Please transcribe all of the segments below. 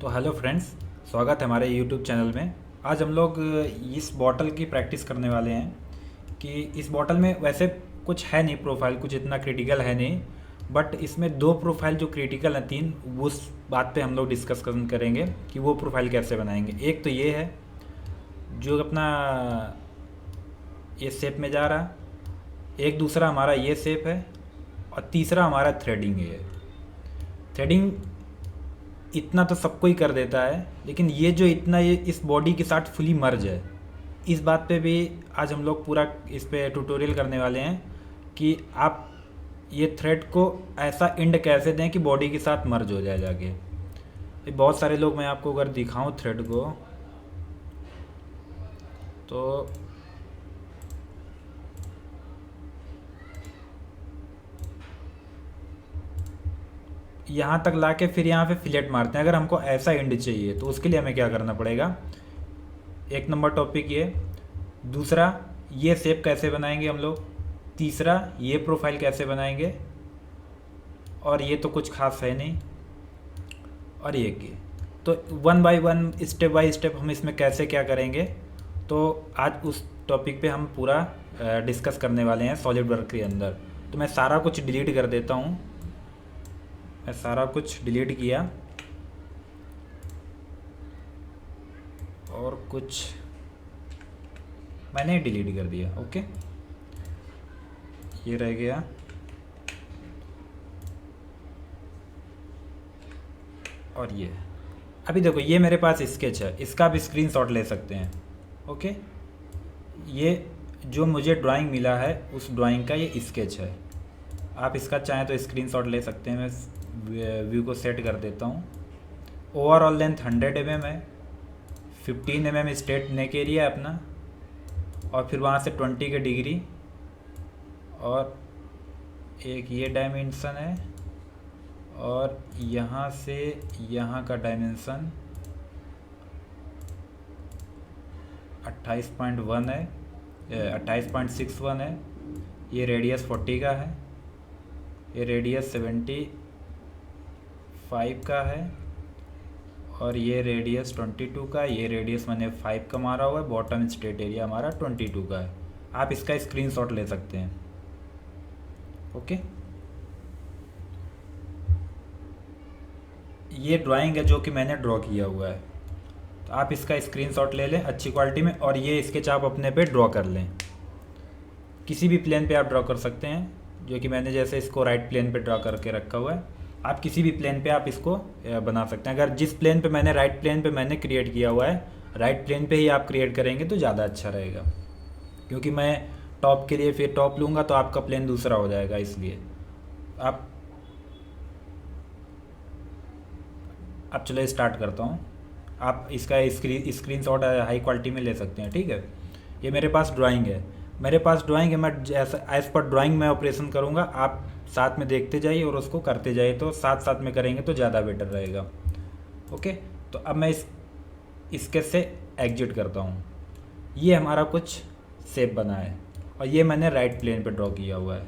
तो hello friends, स्वागत है हमारे यूट्यूब चैनल में। आज हम लोग इस बॉटल की प्रैक्टिस करने वाले हैं कि इस बॉटल में वैसे कुछ है नहीं, प्रोफाइल कुछ इतना क्रिटिकल है नहीं, बट इसमें दो प्रोफाइल जो क्रिटिकल हैं, तीन, उस बात पे हम लोग डिस्कस करेंगे कि वो प्रोफाइल कैसे बनाएंगे। एक तो ये है जो अपना ये शेप में जा रहा, एक दूसरा हमारा ये शेप है, और तीसरा हमारा थ्रेडिंग है। थ्रेडिंग इतना तो सबको ही कर देता है, लेकिन ये जो इतना ये इस बॉडी के साथ फुली मर्ज है, इस बात पे भी आज हम लोग पूरा इस पे ट्यूटोरियल करने वाले हैं कि आप ये थ्रेड को ऐसा एंड कैसे दें कि बॉडी के साथ मर्ज हो जाए जाके। ये बहुत सारे लोग, मैं आपको अगर दिखाऊं थ्रेड को तो यहाँ तक लाके फिर यहाँ पे फिलेट मारते हैं। अगर हमको ऐसा एंड चाहिए तो उसके लिए हमें क्या करना पड़ेगा, एक नंबर टॉपिक ये, दूसरा ये शेप कैसे बनाएंगे हम लोग, तीसरा ये प्रोफाइल कैसे बनाएंगे, और ये तो कुछ खास है नहीं, और ये की तो one by one step by step हम इसमें कैसे क्या करेंगे, तो आज उस टॉपिक पे हम पूरा डिस्कस करने वाले हैं सॉलिड वर्क के अंदर। तो मैं सारा कुछ डिलीट कर देता हूँ। मैं सारा कुछ डिलीट किया और कुछ मैंने डिलीट कर दिया। ओके, ये रह गया। और ये अभी देखो, ये मेरे पास स्केच है, इसका आप स्क्रीनशॉट ले सकते हैं। ओके, ये जो मुझे ड्राइंग मिला है उस ड्राइंग का ये स्केच है। आप इसका चाहें तो स्क्रीनशॉट ले सकते हैं। मैं व्यू को सेट कर देता हूँ। ओवरऑल लेंथ 100 mm है, 15 mm स्ट्रेट नेक एरिया है अपना, और फिर वहाँ से 20 के डिग्री, और एक ये डायमेंशन है, और यहाँ से यहाँ का डायमेंशन 28.1 है, 28.61 है। ये रेडियस 40 का है, ये रेडियस 75 का है, और ये रेडियस 22 का है। ये रेडियस मैंने 5 का मारा हुआ है। बॉटम स्ट्रेट एरिया हमारा 22 का है। आप इसका स्क्रीनशॉट ले सकते हैं। ओके, ये ड्राइंग है जो कि मैंने ड्रॉ किया हुआ है, तो आप इसका स्क्रीनशॉट ले लें अच्छी क्वालिटी में, और ये स्केच आप अपने पे ड्रॉ कर लें। किसी भी प्लेन पे आप ड्रॉ कर सकते हैं, जो कि मैंने जैसे इसको राइट प्लेन पे ड्रॉ करके रखा हुआ है। आप किसी भी प्लेन पे आप इसको बना सकते हैं। अगर जिस प्लेन पे मैंने राइट प्लेन पे मैंने क्रिएट किया हुआ है, राइट प्लेन पे ही आप क्रिएट करेंगे तो ज़्यादा अच्छा रहेगा, क्योंकि मैं टॉप के लिए फिर टॉप लूँगा तो आपका प्लेन दूसरा हो जाएगा। इसलिए आप अब चलो स्टार्ट करता हूँ। आप इसका स्क्रीनशॉट हाई क्वालिटी में ले सकते हैं। ठीक है, ये मेरे पास ड्राइंग है, मैं जैसा एज पर ड्राइंग में ऑपरेशन करूँगा। आप साथ में देखते जाइए और उसको करते जाइए, तो साथ साथ में करेंगे तो ज़्यादा बेटर रहेगा। ओके, तो अब मैं इसके से एग्जिट करता हूँ। ये हमारा कुछ शेप बना है, और ये मैंने राइट प्लेन पे ड्रॉ किया हुआ है।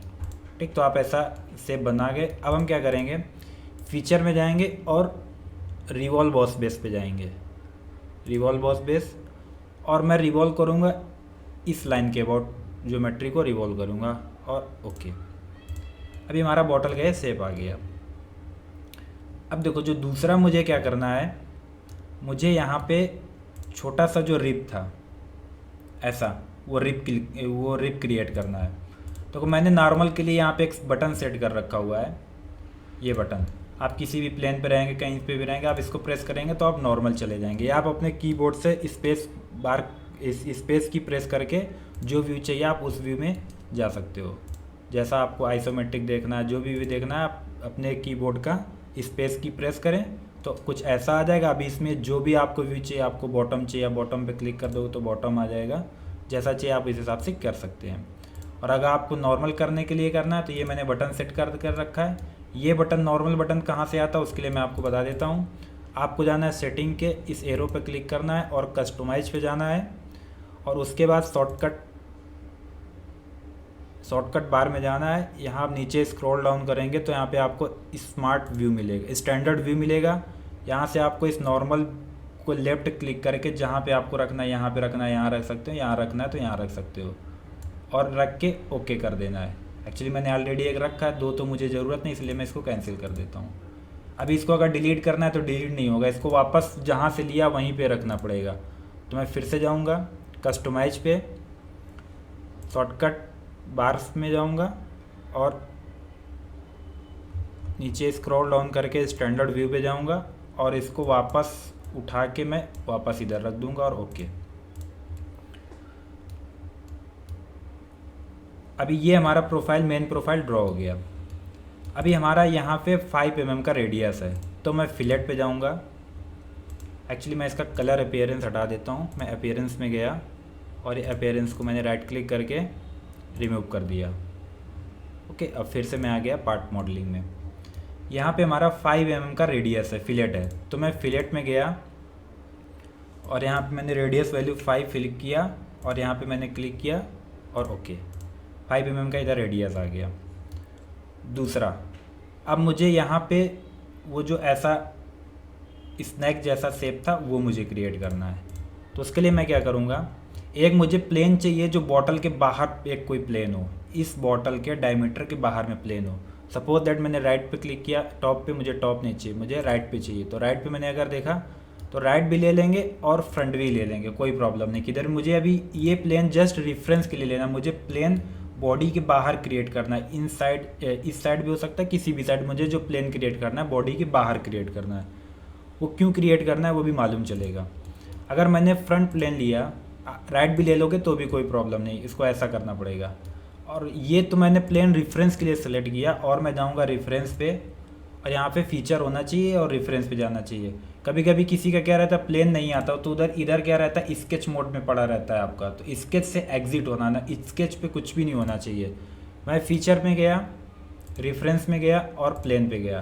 ठीक, तो आप ऐसा शेप बना के अब हम क्या करेंगे, फीचर में जाएंगे और रिवॉल्व बॉस बेस पे जाएंगे। रिवॉल्व बॉस बेस, और मैं रिवॉल्व करूँगा इस लाइन के अबाउट ज्योमेट्री को रिवॉल्व करूँगा, और ओके, अभी हमारा बॉटल का शेप आ गया। अब देखो, जो दूसरा मुझे क्या करना है, मुझे यहाँ पे छोटा सा जो रिप था ऐसा, वो रिप क्रिएट करना है। तो मैंने नॉर्मल के लिए यहाँ पे एक बटन सेट कर रखा हुआ है। ये बटन आप किसी भी प्लेन पे रहेंगे, कहीं पे भी रहेंगे, आप इसको प्रेस करेंगे तो आप नॉर्मल चले जाएंगे, या आप अपने कीबोर्ड से स्पेस बार इस स्पेस की प्रेस करके जो व्यू चाहिए आप उस व्यू में जा सकते हो। जैसा आपको आइसोमेट्रिक देखना है, जो भी व्यू देखना है, आप अपने कीबोर्ड का स्पेस की प्रेस करें तो कुछ ऐसा आ जाएगा। अभी इसमें जो भी आपको व्यू चाहिए, आपको बॉटम चाहिए, बॉटम पे क्लिक कर दो तो बॉटम आ जाएगा। जैसा चाहिए आप इस हिसाब से कर सकते हैं। और अगर आपको नॉर्मल करने के लिए करना है तो ये मैंने बटन सेट कर रखा है। ये बटन, नॉर्मल बटन कहाँ से आता है उसके लिए मैं आपको बता देता हूँ। आपको जाना है सेटिंग के, इस एरो पे क्लिक करना है और कस्टमाइज पे जाना है, और उसके बाद शॉर्टकट बार में जाना है। यहाँ आप नीचे स्क्रॉल डाउन करेंगे तो यहाँ पे आपको स्मार्ट व्यू मिलेगा, स्टैंडर्ड व्यू मिलेगा, यहाँ से आपको इस नॉर्मल को लेफ़्ट क्लिक करके जहाँ पे आपको रखना है यहाँ पे रखना है, यहाँ रख सकते हो, यहाँ रखना है तो यहाँ रख सकते हो, और रख के ओके कर देना है। एक्चुअली मैंने ऑलरेडी एक रखा है, 2 तो मुझे ज़रूरत नहीं, इसलिए मैं इसको कैंसिल कर देता हूँ। अभी इसको अगर डिलीट करना है तो डिलीट नहीं होगा, इसको वापस जहाँ से लिया वहीं पे रखना पड़ेगा। तो मैं फिर से जाऊँगा कस्टमाइज पे, शॉर्टकट बार्स में जाऊँगा और नीचे स्क्रॉल डाउन करके स्टैंडर्ड व्यू पे जाऊँगा और इसको वापस उठा के मैं वापस इधर रख दूँगा और ओके। अभी ये हमारा प्रोफाइल, मेन प्रोफाइल ड्रॉ हो गया। अभी हमारा यहाँ पे 5 mm का रेडियस है, तो मैं फिलेट पे जाऊँगा। एक्चुअली मैं इसका कलर अपीयरेंस हटा देता हूँ। मैं अपीयरेंस में गया और ये अपीयरेंस को मैंने राइट क्लिक करके रिमूव कर दिया। ओके, अब फिर से मैं आ गया पार्ट मॉडलिंग में। यहाँ पे हमारा 5 mm का रेडियस है, फिलेट है, तो मैं फिलेट में गया और यहाँ पे मैंने रेडियस वैल्यू 5 फिल किया और यहाँ पे मैंने क्लिक किया और ओके, 5 mm का इधर रेडियस आ गया। दूसरा, अब मुझे यहाँ पे वो जो ऐसा स्नैक जैसा शेप था वो मुझे क्रिएट करना है। तो उसके लिए मैं क्या करूँगा, एक मुझे प्लेन चाहिए जो बॉटल के बाहर एक कोई प्लेन हो, इस बॉटल के डायमीटर के बाहर में प्लेन हो। सपोज दैट मैंने राइट पे क्लिक किया, टॉप पे मुझे टॉप नहीं चाहिए, मुझे राइट पे चाहिए। तो राइट पे मैंने अगर देखा तो राइट भी ले लेंगे और फ्रंट भी ले लेंगे, कोई प्रॉब्लम नहीं। किधर मुझे अभी ये प्लेन जस्ट रेफरेंस के लिए लेना, मुझे प्लेन बॉडी के बाहर क्रिएट करना है। इन साइड, इस साइड भी हो सकता है, किसी भी साइड मुझे जो प्लेन क्रिएट करना है बॉडी के बाहर क्रिएट करना है। वो क्यों क्रिएट करना है वो भी मालूम चलेगा। अगर मैंने फ्रंट प्लेन लिया, राइट भी ले लोगे तो भी कोई प्रॉब्लम नहीं, इसको ऐसा करना पड़ेगा। और ये तो मैंने प्लेन रेफरेंस के लिए सेलेक्ट किया और मैं जाऊंगा रेफरेंस पे और यहाँ पे फीचर होना चाहिए और रेफरेंस पे जाना चाहिए। कभी कभी किसी का क्या रहता है, प्लेन नहीं आता तो इधर क्या रहता है, स्केच मोड में पड़ा रहता है आपका, तो स्केच से एग्जिट होना ना, स्केच पे कुछ भी नहीं होना चाहिए। मैं फीचर में गया, रेफरेंस में गया और प्लेन पे गया।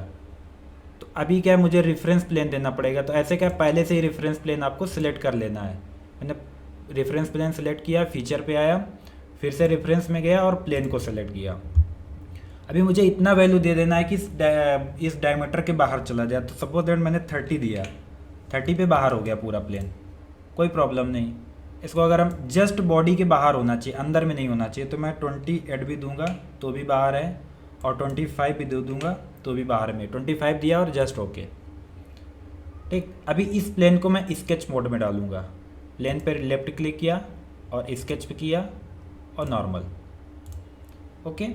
तो अभी क्या है, मुझे रेफरेंस प्लेन देना पड़ेगा। तो ऐसे क्या, पहले से ही रेफरेंस प्लेन आपको सिलेक्ट कर लेना है। मैंने रेफरेंस प्लेन सेलेक्ट किया, फीचर पे आया, फिर से रेफरेंस में गया और प्लेन को सेलेक्ट किया। अभी मुझे इतना वैल्यू दे देना है कि इस डायमीटर के बाहर चला जाए। तो सपोज दैट मैंने 30 दिया, 30 पे बाहर हो गया पूरा प्लेन, कोई प्रॉब्लम नहीं। इसको अगर हम जस्ट बॉडी के बाहर होना चाहिए, अंदर में नहीं होना चाहिए, तो मैं 28 भी दूंगा तो भी बाहर है और 25 भी दे दूंगा तो भी बाहर में। 25 दिया और जस्ट ओके, ठीक। अभी इस प्लेन को मैं स्केच मोड में डालूंगा। प्लेन पर लेफ्ट क्लिक किया और स्केच पे किया और नॉर्मल, ओके।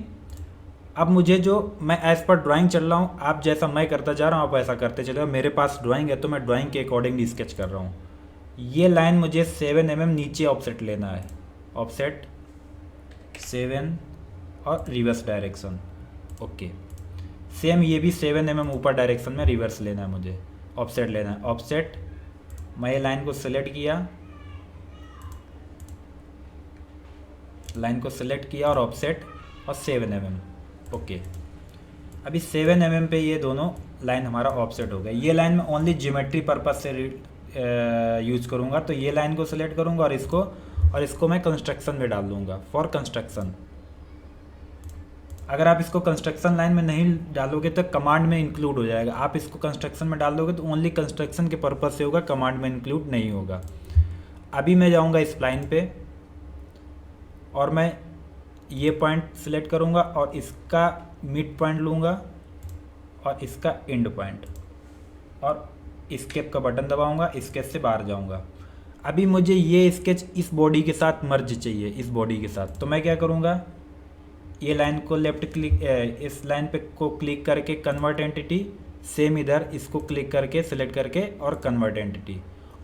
अब मुझे जो मैं एज पर ड्राइंग चल रहा हूँ, आप जैसा मैं करता जा रहा हूँ आप ऐसा करते चले। मेरे पास ड्राइंग है तो मैं ड्राइंग के अकॉर्डिंगली स्केच कर रहा हूँ। ये लाइन मुझे 7 mm नीचे ऑफसेट लेना है, ऑफसेट 7 और रिवर्स डायरेक्शन, ओके। सेम ये भी 7 mm ऊपर डायरेक्शन में रिवर्स लेना है, मुझे ऑफसेट लेना है। ऑफसेट, मैं ये लाइन को सेलेक्ट किया, लाइन को सेलेक्ट किया और ऑफसेट और 7 mm, ओके। अभी 7 mm पे ये दोनों लाइन हमारा ऑफसेट हो गया। ये लाइन मैं ओनली ज्योमेट्री पर्पस से यूज करूँगा, तो ये लाइन को सेलेक्ट करूँगा और इसको मैं कंस्ट्रक्शन में डाल दूँगा, फॉर कंस्ट्रक्शन। अगर आप इसको कंस्ट्रक्शन लाइन में नहीं डालोगे तो कमांड में इंक्लूड हो जाएगा। आप इसको कंस्ट्रक्शन में डाल दोगे तो ओनली कंस्ट्रक्शन के पर्पज से होगा, कमांड में इंक्लूड नहीं होगा। अभी मैं जाऊँगा इस लाइन पे और मैं ये पॉइंट सिलेक्ट करूँगा और इसका मिड पॉइंट लूँगा और इसका एंड पॉइंट और स्केप का बटन दबाऊँगा, स्केच से बाहर जाऊँगा। अभी मुझे ये स्केच इस बॉडी के साथ मर्ज चाहिए, इस बॉडी के साथ। तो मैं क्या करूँगा, ये लाइन को लेफ्ट क्लिक, इस लाइन पे को क्लिक करके कन्वर्ट एंटिटी, सेम इधर इसको क्लिक करके सिलेक्ट करके और कन्वर्ट एंटिटी।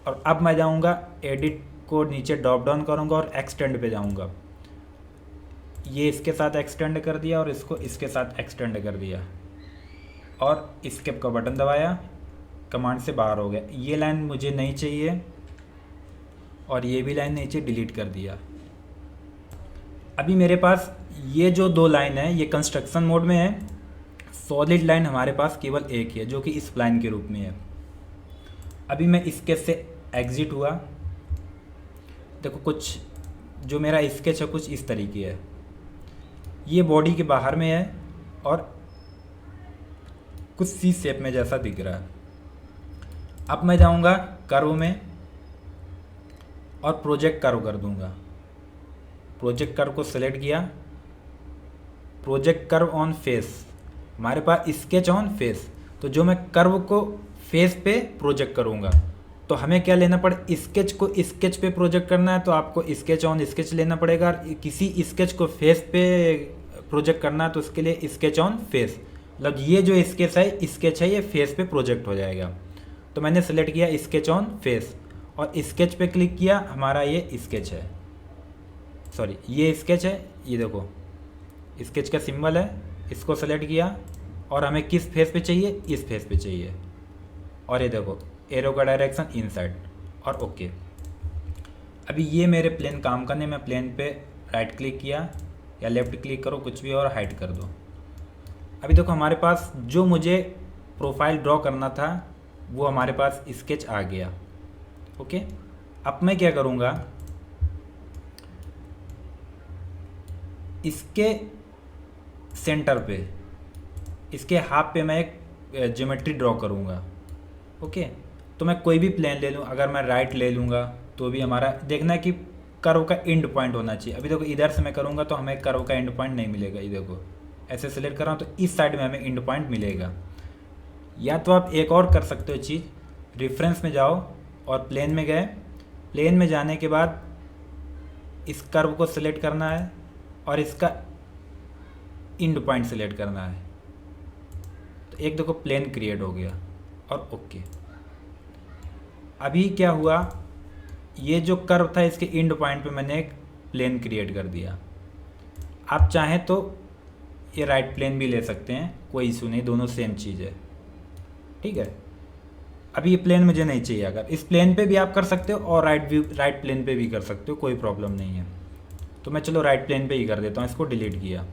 और अब मैं जाऊँगा एडिट को नीचे ड्रॉप डाउन करूँगा और एक्सटेंड पे जाऊँगा। ये इसके साथ एक्सटेंड कर दिया और इसको इसके साथ एक्सटेंड कर दिया और स्केप का बटन दबाया, कमांड से बाहर हो गया। ये लाइन मुझे नहीं चाहिए और ये भी लाइन नहीं चाहिए, डिलीट कर दिया। अभी मेरे पास ये जो 2 लाइन है ये कंस्ट्रक्शन मोड में है। सॉलिड लाइन हमारे पास केवल एक ही है जो कि इस लाइन के रूप में है। अभी मैं स्केच से एग्जिट हुआ, देखो कुछ जो मेरा स्केच है कुछ इस तरीके है। ये बॉडी के बाहर में है और कुछ सी शेप में जैसा दिख रहा है। अब मैं जाऊंगा कर्व में और प्रोजेक्ट कर्व कर दूंगा। प्रोजेक्ट कर्व को सेलेक्ट किया, प्रोजेक्ट कर्व ऑन फेस, हमारे पास स्केच ऑन फेस, तो जो मैं कर्व को फेस पे प्रोजेक्ट करूंगा तो हमें क्या लेना पड़े, स्केच को स्केच पे प्रोजेक्ट करना है तो आपको स्केच ऑन स्केच लेना पड़ेगा। और किसी स्केच को फेस पे प्रोजेक्ट करना है तो उसके लिए स्केच ऑन फेस, मतलब ये जो स्केच है ये फेस पे प्रोजेक्ट हो जाएगा। तो मैंने सेलेक्ट किया स्केच ऑन फेस और स्केच पे क्लिक किया, हमारा ये स्केच है, सॉरी ये स्केच है, ये देखो स्केच का सिंबल है, इसको सेलेक्ट किया और हमें किस फेस पे चाहिए, इस फेस पे चाहिए। और ये देखो एरो का डायरेक्शन इनसाइड और ओके। अभी ये मेरे प्लेन काम करने, मैं प्लेन पे राइट क्लिक किया या लेफ़्ट क्लिक करो कुछ भी और हाइड कर दो। अभी देखो हमारे पास जो मुझे प्रोफाइल ड्रॉ करना था वो हमारे पास स्केच आ गया। ओके, अब मैं क्या करूँगा, इसके सेंटर पे, इसके हाफ पे मैं एक ज्योमेट्री ड्रॉ करूँगा। ओके, तो मैं कोई भी प्लेन ले लूँ, अगर मैं राइट ले लूँगा तो भी हमारा देखना है कि कर्व का एंड पॉइंट होना चाहिए। अभी देखो इधर से मैं करूँगा तो हमें कर्व का एंड पॉइंट नहीं मिलेगा, ये देखो ऐसे सेलेक्ट कर रहा हूँ तो इस साइड में हमें एंड पॉइंट मिलेगा। या तो आप एक और कर सकते हो चीज़, रेफरेंस में जाओ और प्लेन में गए, प्लेन में जाने के बाद इस कर्व को सिलेक्ट करना है और इसका एंड पॉइंट सिलेक्ट करना है, तो एक देखो प्लेन क्रिएट हो गया और ओके। अभी क्या हुआ, ये जो कर्व था इसके एंड पॉइंट पे मैंने एक प्लेन क्रिएट कर दिया। आप चाहें तो ये राइट प्लेन भी ले सकते हैं, कोई इशू नहीं, दोनों सेम चीज़ है, ठीक है। अभी ये प्लेन मुझे नहीं चाहिए, अगर इस प्लेन पे भी आप कर सकते हो और राइट प्लेन पे भी कर सकते हो, कोई प्रॉब्लम नहीं है। तो मैं चलो राइट प्लेन पे ही कर देता हूँ, इसको डिलीट किया।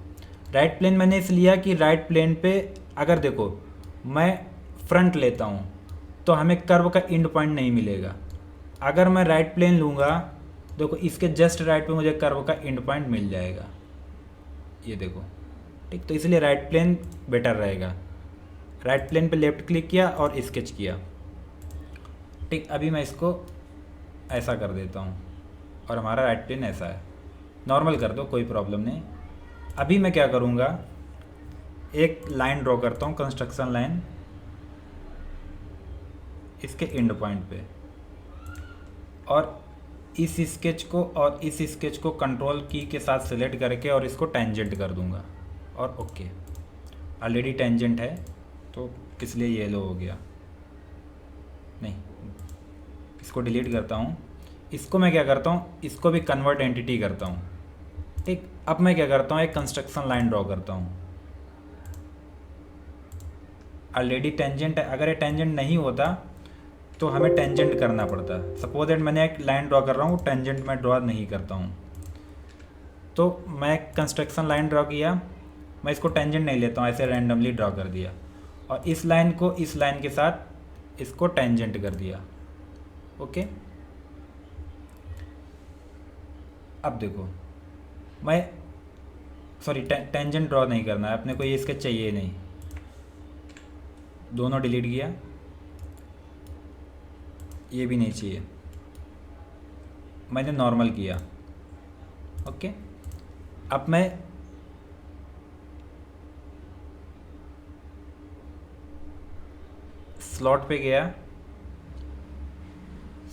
राइट प्लेन मैंने इस लिया कि राइट प्लेन पे अगर देखो मैं फ्रंट लेता हूँ तो हमें कर्व का एंड पॉइंट नहीं मिलेगा। अगर मैं राइट प्लेन लूँगा देखो इसके जस्ट राइट पे मुझे कर्व का एंड पॉइंट मिल जाएगा, ये देखो, ठीक। तो इसलिए राइट प्लेन बेटर रहेगा। राइट प्लेन पे लेफ्ट क्लिक किया और स्केच किया, ठीक। अभी मैं इसको ऐसा कर देता हूँ और हमारा राइट प्लेन ऐसा है, नॉर्मल कर दो कोई प्रॉब्लम नहीं। अभी मैं क्या करूँगा, एक लाइन ड्रॉ करता हूँ, कंस्ट्रक्शन लाइन, इसके एंड पॉइंट पे, और इस स्केच को और इस स्केच को कंट्रोल की के साथ सिलेक्ट करके और इसको टेंजेंट कर दूंगा और ओके। ऑलरेडी टेंजेंट है तो इसलिए येलो हो गया, नहीं इसको डिलीट करता हूँ। इसको मैं क्या करता हूँ, इसको भी कन्वर्ट एंटिटी करता हूँ, ठीक। अब मैं क्या करता हूँ, एक कंस्ट्रक्शन लाइन ड्रॉ करता हूँ। ऑलरेडी टेंजेंट है, अगर ये टेंजेंट नहीं होता तो हमें टेंजेंट करना पड़ता है। सपोज दैट मैंने एक लाइन ड्रॉ कर रहा हूँ, टेंजेंट मैं ड्रॉ नहीं करता हूँ, तो मैं कंस्ट्रक्शन लाइन ड्रॉ किया, मैं इसको टेंजेंट नहीं लेता हूँ, ऐसे रैंडमली ड्रॉ कर दिया और इस लाइन को इस लाइन के साथ इसको टेंजेंट कर दिया, ओके। अब देखो मैं सॉरी टेंजेंट ड्रॉ नहीं करना है अपने को, ये इसके चाहिए नहीं, दोनों डिलीट किया, ये भी नहीं चाहिए, मैंने नॉर्मल किया, ओके। अब मैं स्लॉट पे गया,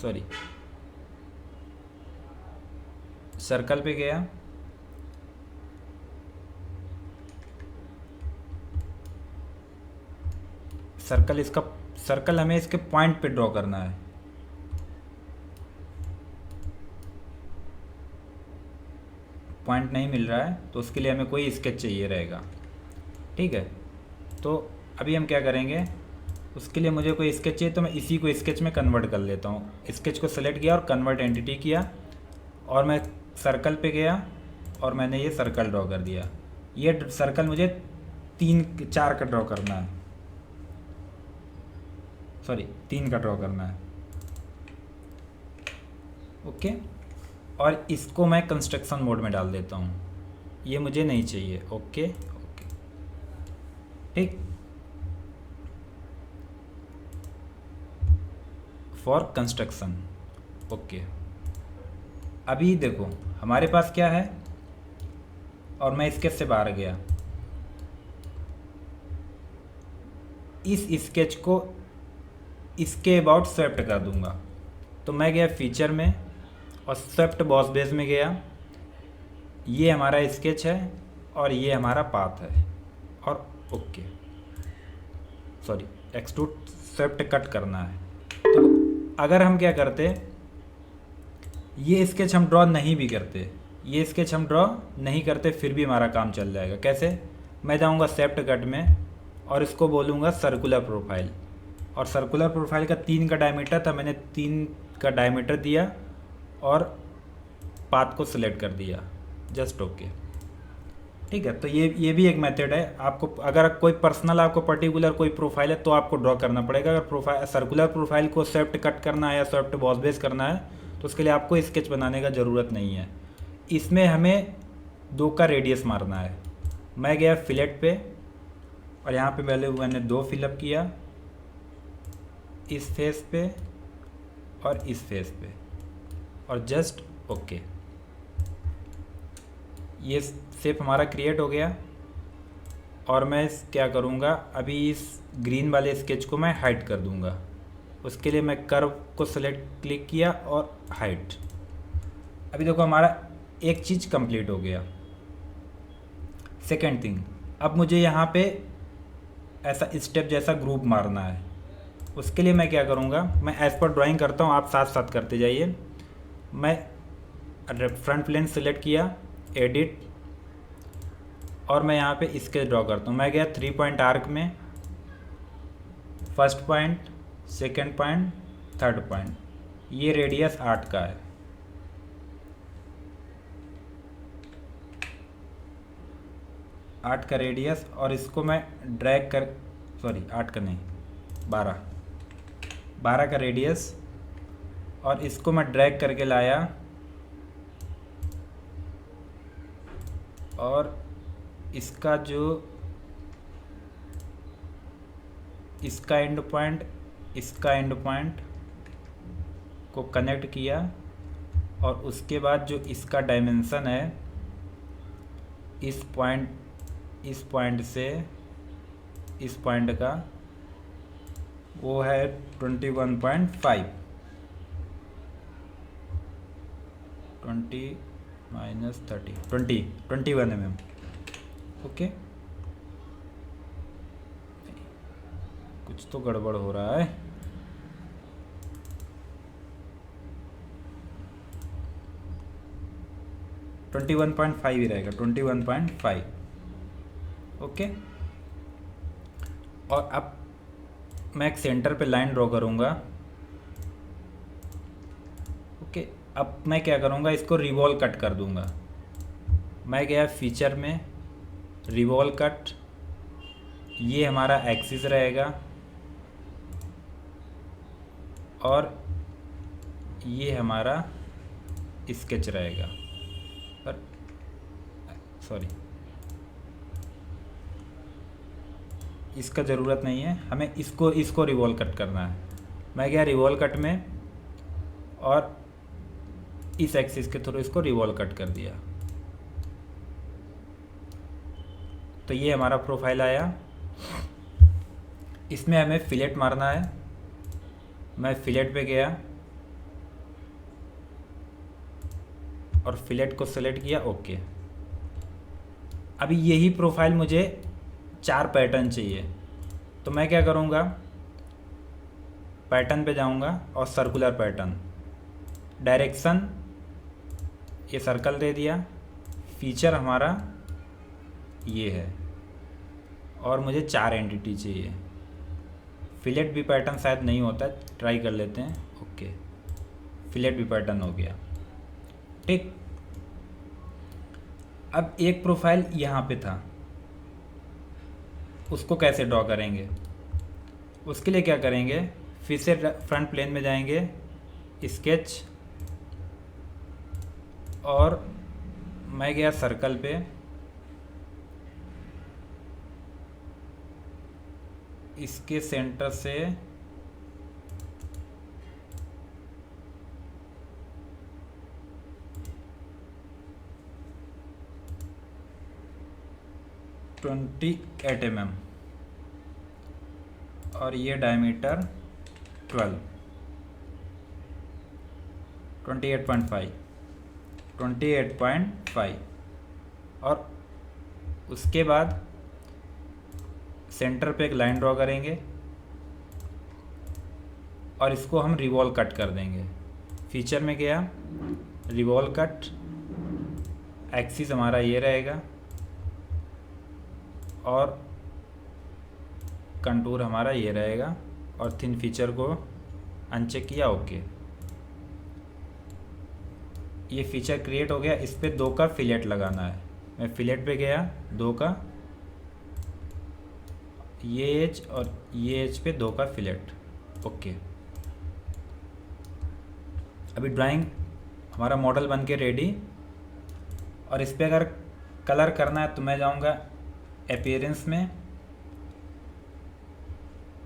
सॉरी सर्कल पे गया, सर्कल, इसका सर्कल हमें इसके पॉइंट पे ड्रॉ करना है, पॉइंट नहीं मिल रहा है तो उसके लिए हमें कोई स्केच चाहिए रहेगा, ठीक है। तो अभी हम क्या करेंगे, उसके लिए मुझे कोई स्केच चाहिए तो मैं इसी को स्केच में कन्वर्ट कर लेता हूँ। स्केच को सेलेक्ट किया और कन्वर्ट एंटिटी किया और मैं सर्कल पे गया और मैंने ये सर्कल ड्रॉ कर दिया। ये सर्कल मुझे 4 का ड्रॉ करना है, सॉरी 3 का ड्रॉ करना है, ओके। और इसको मैं कंस्ट्रक्शन मोड में डाल देता हूँ, ये मुझे नहीं चाहिए, ओके ओके, ठीक। For construction. ओके, अभी देखो हमारे पास क्या है, और मैं स्केच से बाहर गया, इस स्केच को इसके अबाउट स्वेप्ट कर दूंगा। तो मैं गया फीचर में और स्वेप्ट बॉस बेस में गया, ये हमारा स्केच है और ये हमारा पाथ है, और okay sorry extrude swept cut करना है। तो अगर हम क्या करते, ये स्केच हम ड्रॉ नहीं भी करते, ये स्केच हम ड्रॉ नहीं करते फिर भी हमारा काम चल जाएगा। कैसे? मैं जाऊंगा स्वेप्ट कट में और इसको बोलूँगा सर्कुलर प्रोफाइल, और सर्कुलर प्रोफाइल का 3 का डायमीटर था, मैंने 3 का डायमीटर दिया और पाथ को सिलेक्ट कर दिया, जस्ट ओके। ठीक है, तो ये भी एक मेथड है। आपको अगर कोई पर्सनल आपको पर्टिकुलर कोई प्रोफाइल है तो आपको ड्रॉ करना पड़ेगा। अगर प्रोफाइल सर्कुलर प्रोफाइल को स्वेप्ट कट करना है या स्वेप्ट बॉस बेस करना है तो उसके लिए आपको स्केच बनाने का ज़रूरत नहीं है। इसमें हमें 2 का रेडियस मारना है। मैं गया फिलेट पे और यहाँ पे पहले मैंने 2 फिलअप किया, इस फेस पे और इस फेस पे, और जस्ट ओके। ये शेप हमारा क्रिएट हो गया। और मैं क्या करूँगा, अभी इस ग्रीन वाले स्केच को मैं हाइड कर दूँगा। उसके लिए मैं कर्व को सेलेक्ट क्लिक किया और हाइड। अभी देखो हमारा एक चीज़ कंप्लीट हो गया। सेकेंड थिंग, अब मुझे यहाँ पे ऐसा स्टेप जैसा ग्रुप मारना है। उसके लिए मैं क्या करूँगा, मैं एज पर ड्राइंग करता हूँ, आप साथ साथ करते जाइए। मैं फ्रंट प्लेन सेलेक्ट किया, एडिट, और मैं यहाँ पे स्केच ड्रॉ करता हूँ। मैं गया 3 पॉइंट आर्क में, first point, second point, third point, ये रेडियस 8 का है। आठ का रेडियस, और इसको मैं ड्रैग कर, सॉरी 8 का नहीं, 12 का रेडियस, और इसको मैं ड्रैग करके लाया और इसका जो इसका एंड पॉइंट इसका एंड पॉइंट को कनेक्ट किया, और उसके बाद जो इसका डायमेंशन है इस पॉइंट से इस पॉइंट का, वो है 21.5, 20 माइनस 30, 21 mm। ओके, कुछ तो गड़बड़ हो रहा है। तो 21.5 ही रहेगा, 21.5। ओके, और अब मैं एक सेंटर पे लाइन ड्रॉ करूँगा। ओके, अब मैं क्या करूँगा, इसको रिवॉल्व कट कर दूँगा। मैं गया फीचर में, रिवॉल्व कट, ये हमारा एक्सिस रहेगा और ये हमारा स्केच रहेगा। पर सॉरी, इसका ज़रूरत नहीं है, हमें इसको रिवॉल्व कट करना है। मैं गया रिवॉल्व कट में और इस एक्सिस के थ्रू इसको रिवॉल्व कट कर दिया। तो ये हमारा प्रोफाइल आया। इसमें हमें फिलेट मारना है। मैं फिलेट पे गया और फिलेट को सेलेक्ट किया, ओके। अभी यही प्रोफाइल मुझे 4 पैटर्न चाहिए, तो मैं क्या करूँगा, पैटर्न पे जाऊँगा और सर्कुलर पैटर्न, डायरेक्शन, ये सर्कल दे दिया, फीचर हमारा ये है, और मुझे 4 एंटिटी चाहिए। फिलेट भी पैटर्न शायद नहीं होता, ट्राई कर लेते हैं। ओके, फिलेट भी पैटर्न हो गया। ठीक, अब एक प्रोफाइल यहाँ पे था, उसको कैसे ड्रॉ करेंगे? उसके लिए क्या करेंगे, फिर से फ्रंट प्लेन में जाएंगे, स्केच, और मैं गया सर्कल पे, इसके सेंटर से 28 mm और ये डायमीटर 28.5 और उसके बाद सेंटर पे एक लाइन ड्रॉ करेंगे और इसको हम रिवॉल्व कट कर देंगे। फीचर में गया, रिवॉल्व कट, एक्सिस हमारा ये रहेगा और कंटूर हमारा ये रहेगा और थिन फीचर को अनचेक किया, ओके। ये फीचर क्रिएट हो गया। इस पे 2 का फिलेट लगाना है। मैं फिलेट पे गया, 2 का, ये एज और ये एज पे 2 का फिलेट, ओके। अभी ड्राइंग हमारा मॉडल बन के रेडी। और इस पे अगर कलर करना है तो मैं जाऊंगा अपीयरेंस में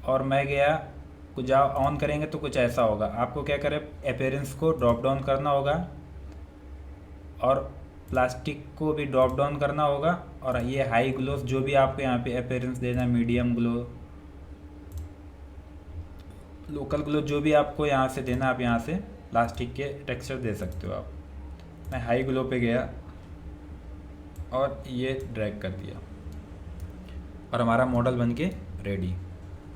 और मैं गया, कुछ ऑन करेंगे तो कुछ ऐसा होगा। आपको क्या करें, अपीयरेंस को ड्रॉप डाउन करना होगा और प्लास्टिक को भी ड्रॉप डाउन करना होगा और ये हाई ग्लोस जो भी आपको यहाँ पे अपीयरेंस देना है, मीडियम ग्लो, लोकल ग्लो, जो भी आपको यहाँ से देना, आप यहाँ से प्लास्टिक के टेक्सचर दे सकते हो आप। मैं हाई ग्लो पे गया और ये ड्रैग कर दिया और हमारा मॉडल बन के रेडी।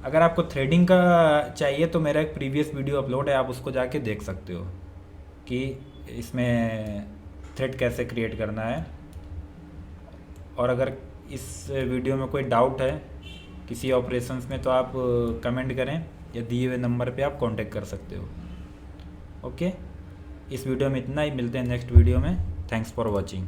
अगर आपको थ्रेडिंग का चाहिए तो मेरा एक प्रीवियस वीडियो अपलोड है, आप उसको जाके देख सकते हो कि इसमें थ्रेड कैसे क्रिएट करना है। और अगर इस वीडियो में कोई डाउट है किसी ऑपरेशंस में तो आप कमेंट करें या दिए हुए नंबर पे आप कांटेक्ट कर सकते हो, ओके। इस वीडियो में इतना ही, मिलते हैं नेक्स्ट वीडियो में। Thanks for watching.